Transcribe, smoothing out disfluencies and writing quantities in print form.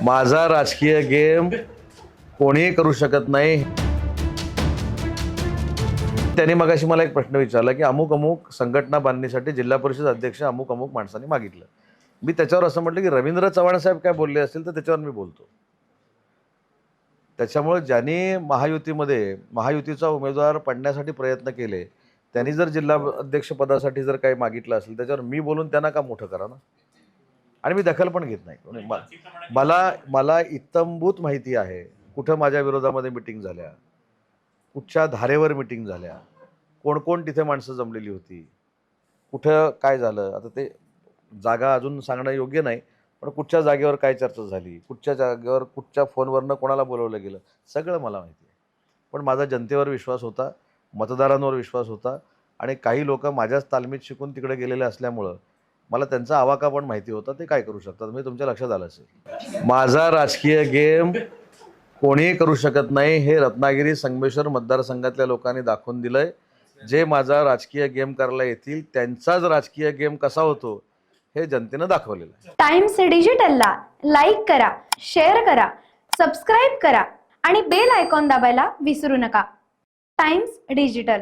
माझा राजकीय गेम कोणीही करू शकत नाही. त्यांनी मगाशी मला एक प्रश्न विचारला की अमुक अमुक संघटना बांधणीसाठी जिल्हा परिषद अध्यक्ष अमुक अमुक माणसांनी मागितलं. मी त्याच्यावर असं म्हटलं की रवींद्र चव्हाण साहेब काय बोलले असतील तर त्याच्यावर मी बोलतो. त्याच्यामुळे ज्यांनी महायुतीचा उमेदवार पडण्यासाठी प्रयत्न केले त्यांनी जर जिल्हा अध्यक्ष पदासाठी जर काही मागितलं असेल त्याच्यावर मी बोलून त्यांना का मोठं करा ना. आणि मी दखल पण घेत नाही. मला इत्तंभूत माहिती आहे कुठं माझ्या विरोधामध्ये मिटिंग झाल्या, कुठच्या धारेवर मिटिंग झाल्या, कोण कोण तिथे माणसं जमलेली होती, कुठं काय झालं. आता ते जागा अजून सांगणं योग्य नाही, पण कुठच्या जागेवर काय चर्चा झाली, कुठच्या जागेवर कुठच्या फोनवरनं कोणाला बोलवलं गेलं सगळं मला माहिती आहे. पण माझा जनतेवर विश्वास होता, मतदारांवर विश्वास होता आणि काही लोक माझ्याच तालमीत शिकून तिकडे गेलेले असल्यामुळं मला त्यांचा आवाका पण माहिती होता ते काय करू शकतात. म्हणजे तुमच्या लक्षात आलं असेल. माझा राजकीय गेम कोणीही करू शकत नाही हे रत्नागिरी संगमेश्वर मतदारसंघातल्या लोकांनी दाखवून दिलंय. जे माझा राजकीय गेम करायला येतील त्यांचाच राजकीय गेम कसा होतो हे जनतेनं दाखवलेलं आहे. टाइम्स डिजिटलला लाईक करा, शेअर करा, सबस्क्राईब करा आणि बेल आयकॉन दाबायला विसरू नका. Times digital.